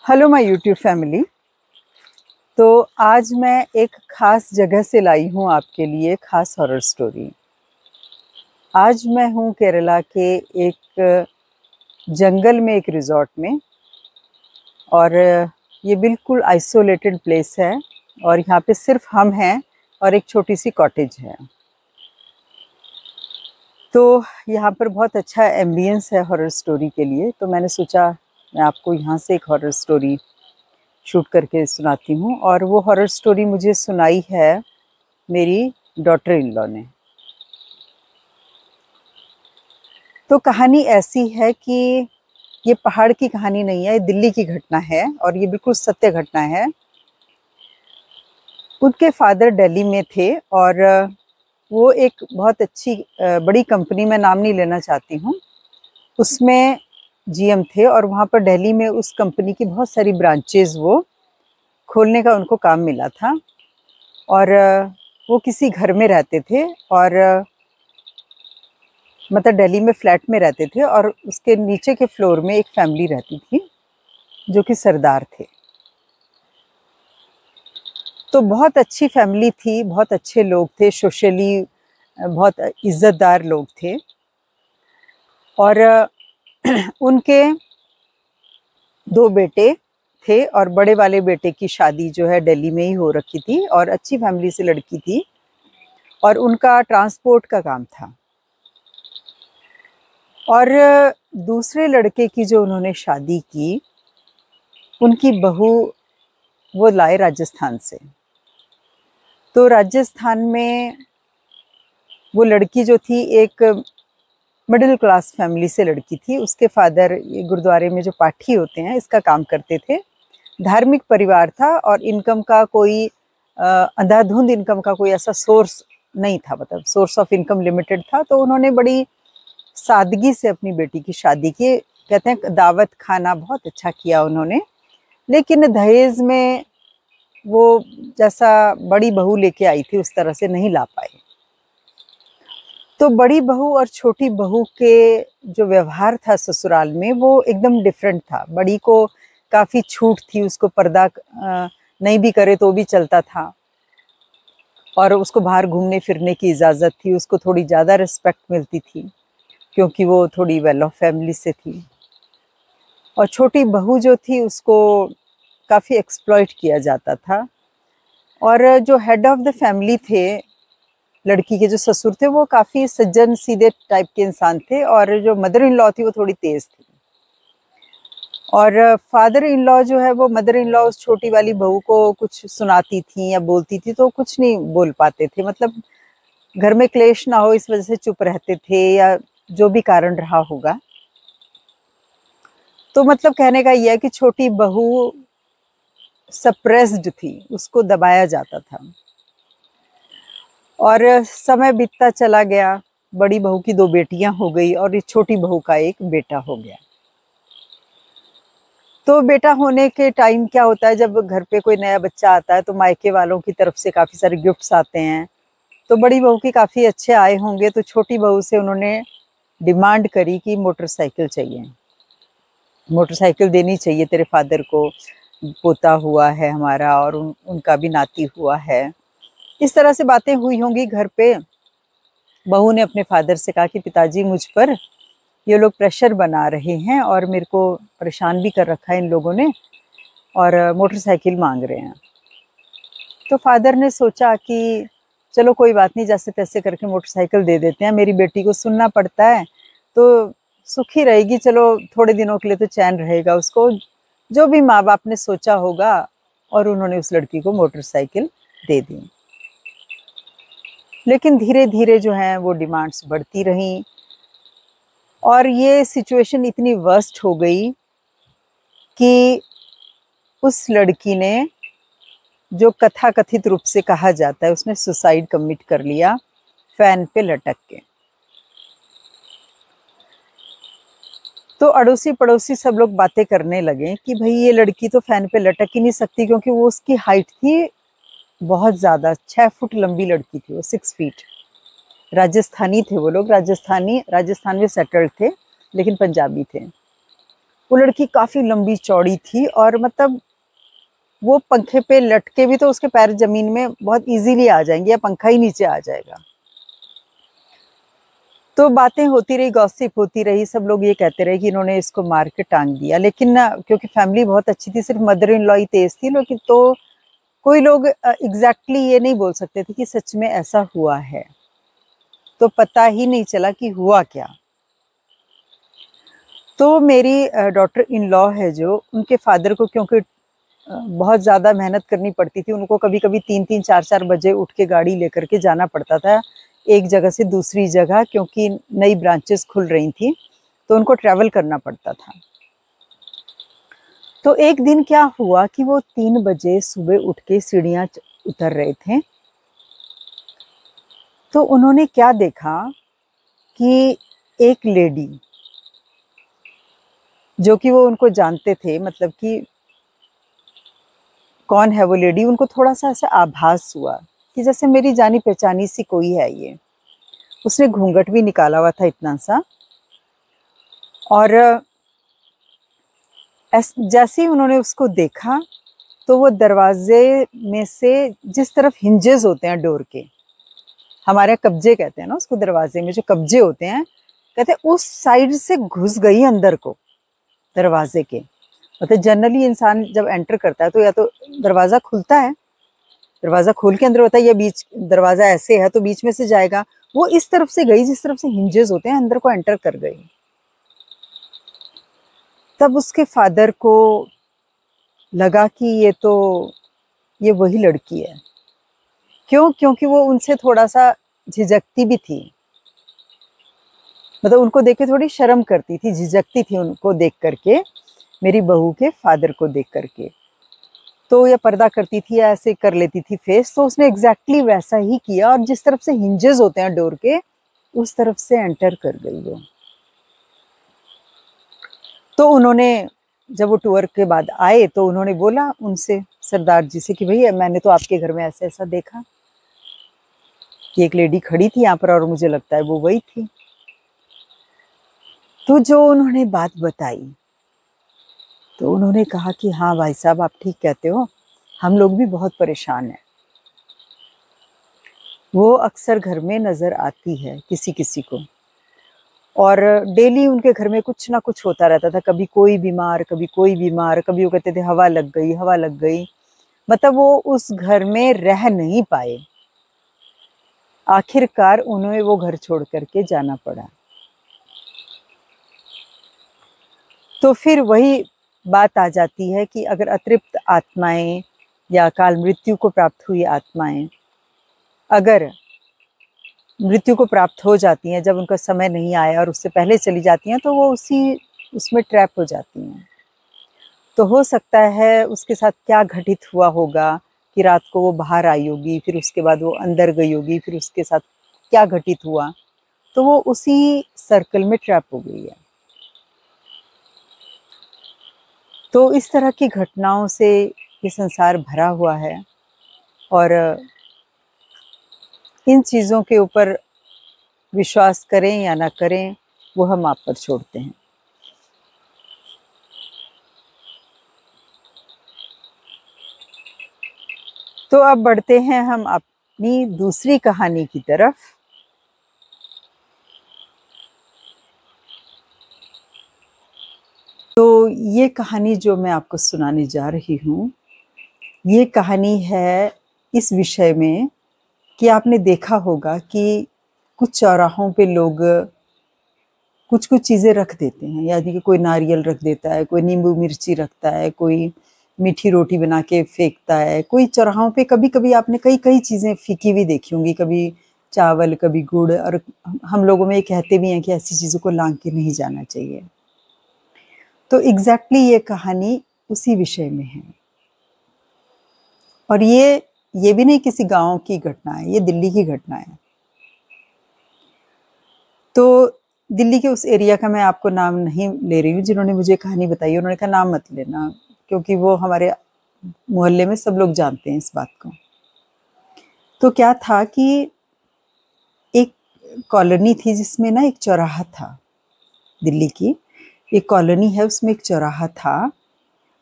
Hello my YouTube family. तो आज मैं एक ख़ास जगह से लाई हूँ आपके लिए ख़ास हॉरर स्टोरी। आज मैं हूँ केरला के एक जंगल में, एक रिज़ॉर्ट में, और ये बिल्कुल आइसोलेटेड प्लेस है और यहाँ पे सिर्फ हम हैं और एक छोटी सी कॉटेज है। तो यहाँ पर बहुत अच्छा एम्बियंस है हॉरर स्टोरी के लिए, तो मैंने सोचा मैं आपको यहाँ से एक हॉरर स्टोरी शूट करके सुनाती हूँ। और वो हॉरर स्टोरी मुझे सुनाई है मेरी डॉटर इन लॉ ने। तो कहानी ऐसी है कि ये पहाड़ की कहानी नहीं है, ये दिल्ली की घटना है और ये बिल्कुल सत्य घटना है। उनके फादर दिल्ली में थे और वो एक बहुत अच्छी बड़ी कंपनी, में नाम नहीं लेना चाहती हूँ, उसमें जीएम थे। और वहाँ पर दिल्ली में उस कंपनी की बहुत सारी ब्रांचेस वो खोलने का उनको काम मिला था। और वो किसी घर में रहते थे और मतलब दिल्ली में फ्लैट में रहते थे और उसके नीचे के फ्लोर में एक फैमिली रहती थी जो कि सरदार थे। तो बहुत अच्छी फैमिली थी, बहुत अच्छे लोग थे, सोशली बहुत इज्जतदार लोग थे। और उनके दो बेटे थे और बड़े वाले बेटे की शादी जो है दिल्ली में ही हो रखी थी और अच्छी फैमिली से लड़की थी और उनका ट्रांसपोर्ट का काम था। और दूसरे लड़के की जो उन्होंने शादी की, उनकी बहू वो लाए राजस्थान से। तो राजस्थान में वो लड़की जो थी एक मिडिल क्लास फैमिली से लड़की थी। उसके फादर ये गुरुद्वारे में जो पाठी होते हैं इसका काम करते थे। धार्मिक परिवार था और इनकम का कोई अंधाधुंध इनकम का कोई ऐसा सोर्स नहीं था, मतलब सोर्स ऑफ इनकम लिमिटेड था। तो उन्होंने बड़ी सादगी से अपनी बेटी की शादी की। कहते हैं दावत खाना बहुत अच्छा किया उन्होंने, लेकिन दहेज में वो जैसा बड़ी बहू लेके आई थी उस तरह से नहीं ला पाए। तो बड़ी बहू और छोटी बहू के जो व्यवहार था ससुराल में वो एकदम डिफरेंट था। बड़ी को काफ़ी छूट थी, उसको पर्दा नहीं भी करे तो भी चलता था और उसको बाहर घूमने फिरने की इजाज़त थी। उसको थोड़ी ज़्यादा रिस्पेक्ट मिलती थी क्योंकि वो थोड़ी वेल ऑफ फैमिली से थी। और छोटी बहू जो थी उसको काफ़ी एक्सप्लॉइट किया जाता था। और जो हेड ऑफ द फैमिली थे, लड़की के जो ससुर थे, वो काफ़ी सज्जन सीधे टाइप के इंसान थे और जो मदर इन लॉ थी वो थोड़ी तेज़ थी। और फादर इन लॉ जो है वो मदर इन लॉ उस छोटी वाली बहू को कुछ सुनाती थी या बोलती थी तो कुछ नहीं बोल पाते थे, मतलब घर में क्लेश ना हो इस वजह से चुप रहते थे या जो भी कारण रहा होगा। तो मतलब कहने का यह है कि छोटी बहू सप्रेस्ड थी, उसको दबाया जाता था। और समय बीतता चला गया, बड़ी बहू की दो बेटियां हो गई और इस छोटी बहू का एक बेटा हो गया। तो बेटा होने के टाइम क्या होता है, जब घर पे कोई नया बच्चा आता है तो मायके वालों की तरफ से काफ़ी सारे गिफ्ट्स आते हैं। तो बड़ी बहू की काफ़ी अच्छे आए होंगे, तो छोटी बहू से उन्होंने डिमांड करी कि मोटरसाइकिल चाहिए, मोटरसाइकिल देनी चाहिए तेरे फादर को, पोता हुआ है हमारा और उनका भी नाती हुआ है। इस तरह से बातें हुई होंगी घर पे। बहू ने अपने फादर से कहा कि पिताजी मुझ पर ये लोग प्रेशर बना रहे हैं और मेरे को परेशान भी कर रखा है इन लोगों ने और मोटरसाइकिल मांग रहे हैं। तो फादर ने सोचा कि चलो कोई बात नहीं, जैसे तैसे करके मोटरसाइकिल दे देते हैं, मेरी बेटी को सुनना पड़ता है तो सुखी रहेगी, चलो थोड़े दिनों के लिए तो चैन रहेगा उसको, जो भी माँ बाप ने सोचा होगा। और उन्होंने उस लड़की को मोटरसाइकिल दे दी। लेकिन धीरे धीरे जो है वो डिमांड्स बढ़ती रहीं और ये सिचुएशन इतनी वर्स्ट हो गई कि उस लड़की ने, जो कथा कथित रूप से कहा जाता है, उसने सुसाइड कमिट कर लिया फैन पे लटक के। तो अड़ोसी पड़ोसी सब लोग बातें करने लगे कि भाई ये लड़की तो फैन पे लटक ही नहीं सकती, क्योंकि वो उसकी हाइट थी बहुत ज़्यादा, 6 फुट लंबी लड़की थी वो, 6 फीट। राजस्थानी थे वो लोग, राजस्थान में सेटल्ड थे लेकिन पंजाबी थे। वो लड़की काफ़ी लंबी चौड़ी थी और मतलब वो पंखे पे लटके भी तो उसके पैर ज़मीन में बहुत इजीली आ जाएंगे या पंखा ही नीचे आ जाएगा। तो बातें होती रही, गॉसिप होती रही, सब लोग ये कहते रहे कि इन्होंने इसको मार के टांग दिया। लेकिन ना, क्योंकि फैमिली बहुत अच्छी थी, सिर्फ मदर इन लॉ ही तेज थी, लेकिन तो कोई लोग एग्जैक्टली ये नहीं बोल सकते थे कि सच में ऐसा हुआ है। तो पता ही नहीं चला कि हुआ क्या। तो मेरी डॉटर इन लॉ है जो, उनके फादर को क्योंकि बहुत ज़्यादा मेहनत करनी पड़ती थी, उनको कभी कभी 3-3 4-4 बजे उठ के गाड़ी लेकर के जाना पड़ता था एक जगह से दूसरी जगह, क्योंकि नई ब्रांचेस खुल रही थी तो उनको ट्रैवल करना पड़ता था। तो एक दिन क्या हुआ कि वो 3 बजे सुबह उठ के सीढ़ियाँ उतर रहे थे, तो उन्होंने क्या देखा कि एक लेडी, जो कि वो उनको जानते थे, मतलब कि कौन है वो लेडी, उनको थोड़ा सा ऐसा आभास हुआ कि जैसे मेरी जानी पहचानी सी कोई है ये। उसने घूंघट भी निकाला हुआ था इतना सा, और जैसे ही उन्होंने उसको देखा तो वो दरवाजे में से, जिस तरफ हिंजेस होते हैं डोर के, हमारे यहाँ कब्जे कहते हैं ना उसको, दरवाजे में जो कब्जे होते हैं, कहते हैं उस साइड से घुस गई अंदर को दरवाजे के। मतलब जनरली इंसान जब एंटर करता है तो या तो दरवाजा खुलता है, दरवाजा खोल के अंदर होता है, या बीच दरवाजा ऐसे है तो बीच में से जाएगा। वो इस तरफ से गई जिस तरफ से हिंजेस होते हैं, अंदर को एंटर कर गई। तब उसके फादर को लगा कि ये वही लड़की है। क्यों? क्योंकि वो उनसे थोड़ा सा झिझकती भी थी, मतलब उनको देख के थोड़ी शर्म करती थी, झिझकती थी उनको देख करके, मेरी बहू के फादर को देख करके। तो ये पर्दा करती थी या ऐसे कर लेती थी फेस, तो उसने एग्जैक्टली वैसा ही किया और जिस तरफ से हिंजेस होते हैं डोर के, उस तरफ से एंटर कर गई वो। तो उन्होंने, जब वो टूर के बाद आए तो उन्होंने बोला उनसे, सरदार जी से, कि भैया मैंने तो आपके घर में ऐसा ऐसा देखा कि एक लेडी खड़ी थी यहाँ पर और मुझे लगता है वो वही थी। तो जो उन्होंने बात बताई तो उन्होंने कहा कि हाँ भाई साहब, आप ठीक कहते हो, हम लोग भी बहुत परेशान हैं। वो अक्सर घर में नज़र आती है किसी किसी को, और डेली उनके घर में कुछ ना कुछ होता रहता था, कभी कोई बीमार, कभी कोई बीमार, कभी वो कहते थे हवा लग गई, हवा लग गई। मतलब वो उस घर में रह नहीं पाए, आखिरकार उन्हें वो घर छोड़ करके जाना पड़ा। तो फिर वही बात आ जाती है कि अगर अतृप्त आत्माएं या काल मृत्यु को प्राप्त हुई आत्माएं अगर मृत्यु को प्राप्त हो जाती हैं, जब उनका समय नहीं आया और उससे पहले चली जाती हैं, तो वो उसमें ट्रैप हो जाती हैं। तो हो सकता है उसके साथ क्या घटित हुआ होगा कि रात को वो बाहर आई होगी, फिर उसके बाद वो अंदर गई होगी, फिर उसके साथ क्या घटित हुआ, तो वो उसी सर्कल में ट्रैप हो गई है। तो इस तरह की घटनाओं से ये संसार भरा हुआ है, और इन चीज़ों के ऊपर विश्वास करें या ना करें, वो हम आप पर छोड़ते हैं। तो अब बढ़ते हैं हम अपनी दूसरी कहानी की तरफ। तो ये कहानी जो मैं आपको सुनाने जा रही हूँ, ये कहानी है इस विषय में कि आपने देखा होगा कि कुछ चौराहों पे लोग कुछ कुछ चीज़ें रख देते हैं, यानी कि कोई नारियल रख देता है, कोई नींबू मिर्ची रखता है, कोई मीठी रोटी बना के फेंकता है। कोई चौराहों पे कभी कभी आपने कई कई चीज़ें फीकी भी देखी होंगी, कभी चावल, कभी गुड़, और हम लोगों में ये कहते भी हैं कि ऐसी चीज़ों को लांग के नहीं जाना चाहिए। तो एग्जैक्टली ये कहानी उसी विषय में है, और ये भी नहीं किसी गांव की घटना है, ये दिल्ली की घटना है। तो दिल्ली के उस एरिया का मैं आपको नाम नहीं ले रही हूँ, जिन्होंने मुझे कहानी बताई उन्होंने कहा नाम मत लेना, क्योंकि वो हमारे मोहल्ले में सब लोग जानते हैं इस बात को। तो क्या था कि एक कॉलोनी थी जिसमें ना एक चौराहा था दिल्ली की, एक कॉलोनी है, उसमें एक चौराहा था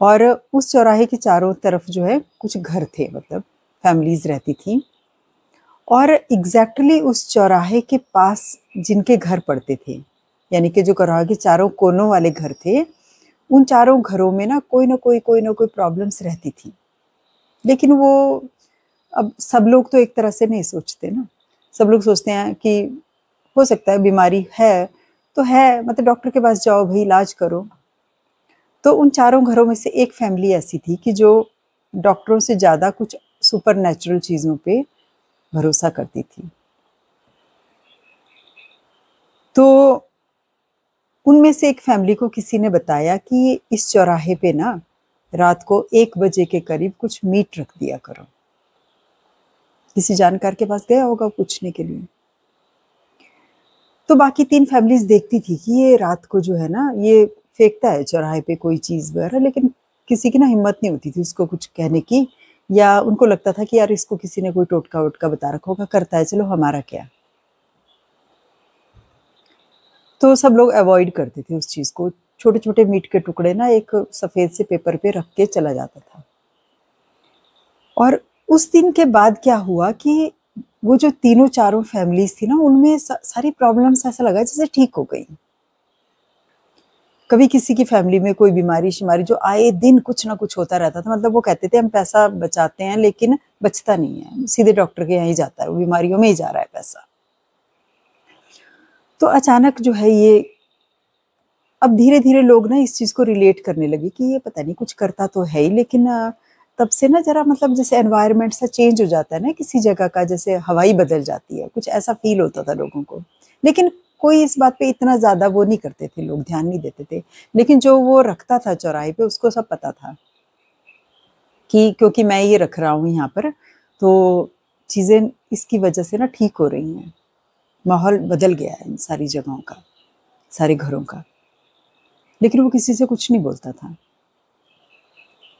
और उस चौराहे के चारों तरफ जो है कुछ घर थे, मतलब फैमिलीज रहती थी। और एग्जैक्टली उस चौराहे के पास जिनके घर पड़ते थे, यानी कि जो चौराहे के चारों कोनों वाले घर थे, उन चारों घरों में ना कोई ना कोई प्रॉब्लम्स रहती थी। लेकिन वो, अब सब लोग तो एक तरह से नहीं सोचते ना। सब लोग सोचते हैं कि हो सकता है बीमारी है तो है, मतलब डॉक्टर के पास जाओ भाई, इलाज करो। तो उन चारों घरों में से एक फैमिली ऐसी थी कि जो डॉक्टरों से ज़्यादा कुछ सुपर नेचुरल चीज़ों पे भरोसा करती थी। तो उनमें से एक फैमिली को किसी ने बताया कि इस चौराहे पे ना रात को 1 बजे के करीब कुछ मीट रख दिया करो। किसी जानकार के पास गया होगा पूछने के लिए। तो बाकी 3 फैमिलीज देखती थी कि ये रात को जो है ना, ये फेंकता है चौराहे पे कोई चीज़ वगैरह, लेकिन किसी की ना हिम्मत नहीं होती थी उसको कुछ कहने की, या उनको लगता था कि यार इसको किसी ने कोई टोटका वोटका बता रखा होगा, करता है, चलो हमारा क्या। तो सब लोग अवॉइड करते थे उस चीज़ को। छोटे छोटे मीट के टुकड़े ना एक सफ़ेद से पेपर पे रख के चला जाता था। और उस दिन के बाद क्या हुआ कि वो जो तीनों चारों फैमिलीज थी ना, उनमें सारी प्रॉब्लम्स ऐसा लगा जैसे ठीक हो गई। कभी किसी की फैमिली में कोई बीमारी शिमारी, जो आए दिन कुछ ना कुछ होता रहता था। मतलब वो कहते थे हम पैसा बचाते हैं लेकिन बचता नहीं है, सीधे डॉक्टर के यहाँ ही जाता है, वो बीमारियों में ही जा रहा है पैसा। तो अचानक जो है ये, अब धीरे धीरे लोग ना इस चीज़ को रिलेट करने लगे कि ये पता नहीं कुछ करता तो है ही, लेकिन तब से ना जरा, मतलब जैसे एनवायरनमेंट सा चेंज हो जाता है ना किसी जगह का, जैसे हवा ही बदल जाती है, कुछ ऐसा फील होता था लोगों को। लेकिन कोई इस बात पे इतना ज़्यादा वो नहीं करते थे, लोग ध्यान नहीं देते थे। लेकिन जो वो रखता था चौराहे पे, उसको सब पता था कि क्योंकि मैं ये रख रहा हूँ यहाँ पर, तो चीज़ें इसकी वजह से ना ठीक हो रही हैं। माहौल बदल गया है इन सारी जगहों का, सारे घरों का। लेकिन वो किसी से कुछ नहीं बोलता था।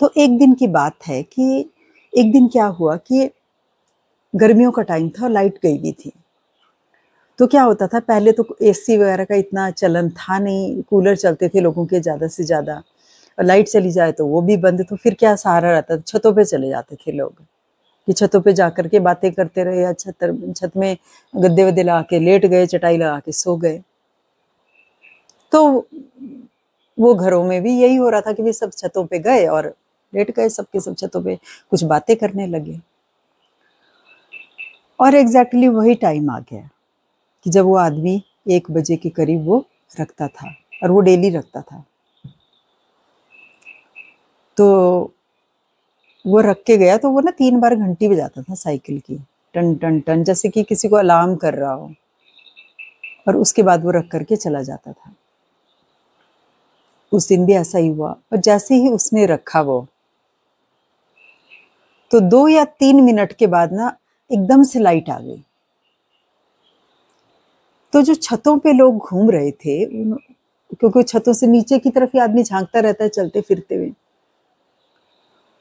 तो एक दिन की बात है कि एक दिन क्या हुआ कि गर्मियों का टाइम था और लाइट गई हुई थी। तो क्या होता था, पहले तो एसी वगैरह का इतना चलन था नहीं, कूलर चलते थे लोगों के ज़्यादा से ज़्यादा, और लाइट चली जाए तो वो भी बंद, तो फिर क्या सहारा रहता था, छतों पे चले जाते थे लोग कि छतों पे जा कर के बातें करते रहे, या छत में गद्दे वद्दे लगा के लेट गए, चटाई लगा के सो गए। तो वो घरों में भी यही हो रहा था कि भी सब छतों पे गए और लेट गए, सबके सब छतों पे कुछ बातें करने लगे। और एग्जैक्टली वही टाइम आ गया कि जब वो आदमी 1 बजे के करीब वो रखता था, और वो डेली रखता था। तो वो रख के गया, तो वो ना 3 बार घंटी बजाता था साइकिल की, टन टन टन, जैसे कि किसी को अलार्म कर रहा हो, और उसके बाद वो रख करके चला जाता था। उस दिन भी ऐसा ही हुआ, और जैसे ही उसने रखा वो, तो 2 या 3 मिनट के बाद ना एकदम से लाइट आ गई। तो जो छतों पे लोग घूम रहे थे, क्योंकि छतों से नीचे की तरफ ही आदमी झांकता रहता है चलते फिरते हुए,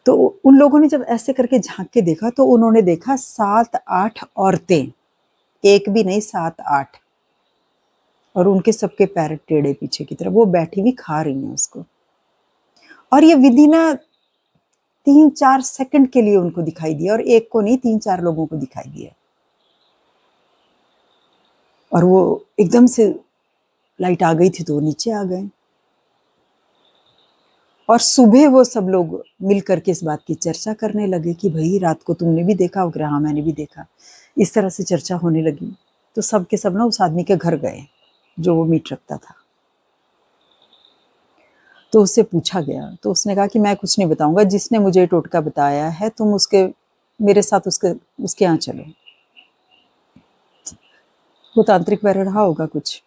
तो उन लोगों ने जब ऐसे करके झांक के देखा, तो उन्होंने देखा 7-8 औरतें, एक भी नहीं 7-8, और उनके सबके पैर टेढ़े पीछे की तरफ, वो बैठी हुई खा रही हैं उसको। और ये विधि ना 3-4 सेकंड के लिए उनको दिखाई दिया, और एक को नहीं, 3-4 लोगों को दिखाई दिया। और वो एकदम से लाइट आ गई थी तो वो नीचे आ गए। और सुबह वो सब लोग मिल करके इस बात की चर्चा करने लगे कि भाई रात को तुमने भी देखा होगा? हाँ मैंने भी देखा। इस तरह से चर्चा होने लगी। तो सब के सब ना उस आदमी के घर गए जो वो मीट रखता था। तो उससे पूछा गया, तो उसने कहा कि मैं कुछ नहीं बताऊंगा, जिसने मुझे टोटका बताया है तुम उसके, मेरे साथ उसके यहाँ चलो। वो तांत्रिक वगैरह रहा होगा कुछ।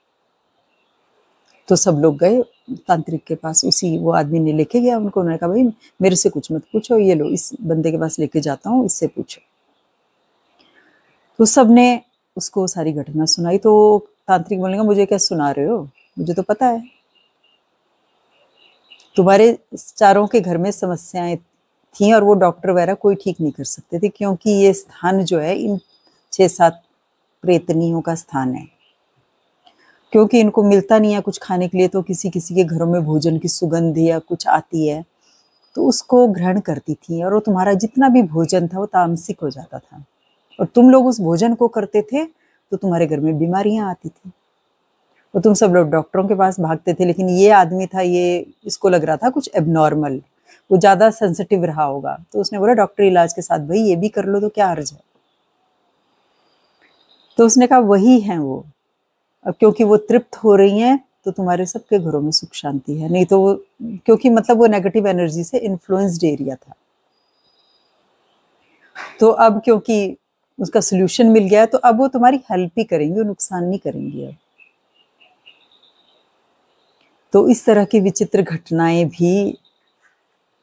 तो सब लोग गए तांत्रिक के पास, उसी वो आदमी ने लेके गया उनको। उन्होंने कहा भाई मेरे से कुछ मत पूछो, ये लो इस बंदे के पास लेके जाता हूँ, इससे पूछो। तो सब ने उसको सारी घटना सुनाई। तो तांत्रिक बोलेगा मुझे क्या सुना रहे हो, मुझे तो पता है, तुम्हारे चारों के घर में समस्याएं थी और वो डॉक्टर वगैरह कोई ठीक नहीं कर सकते थे, क्योंकि ये स्थान जो है इन 6-7 प्रेतनियों का स्थान है। क्योंकि इनको मिलता नहीं है कुछ खाने के लिए, तो किसी किसी के घरों में भोजन की सुगंध या कुछ आती है तो उसको ग्रहण करती थी, और वो तुम्हारा जितना भी भोजन था वो तामसिक हो जाता था, और तुम लोग उस भोजन को करते थे तो तुम्हारे घर में बीमारियां आती थी, और तुम सब लोग डॉक्टरों के पास भागते थे। लेकिन ये आदमी था, ये इसको लग रहा था कुछ एबनॉर्मल, वो ज़्यादा सेंसिटिव रहा होगा, तो उसने बोला डॉक्टरी इलाज के साथ भाई ये भी कर लो तो क्या हर्ज है। तो उसने कहा वही है वो, अब क्योंकि वो तृप्त हो रही हैं तो तुम्हारे सबके घरों में सुख शांति है, नहीं तो वो, क्योंकि मतलब वो नेगेटिव एनर्जी से इन्फ्लुएंस्ड एरिया था। तो अब क्योंकि उसका सोल्यूशन मिल गया है तो अब वो तुम्हारी हेल्प ही करेंगे, वो नुकसान नहीं करेंगे अब। तो इस तरह की विचित्र घटनाएं भी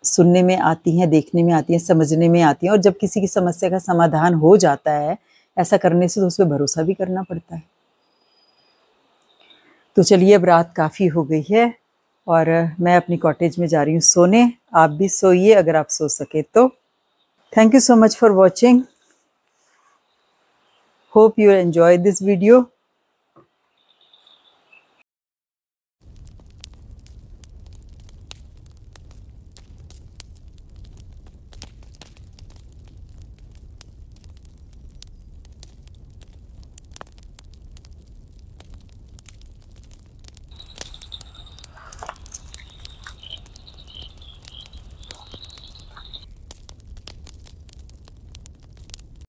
सुनने में आती हैं, देखने में आती हैं, समझने में आती हैं, और जब किसी की समस्या का समाधान हो जाता है ऐसा करने से तो उस पर भरोसा भी करना पड़ता है। तो चलिए अब रात काफ़ी हो गई है और मैं अपनी कॉटेज में जा रही हूँ सोने। आप भी सोइए अगर आप सो सके तो। Thank you so much for watching. Hope you enjoyed this video.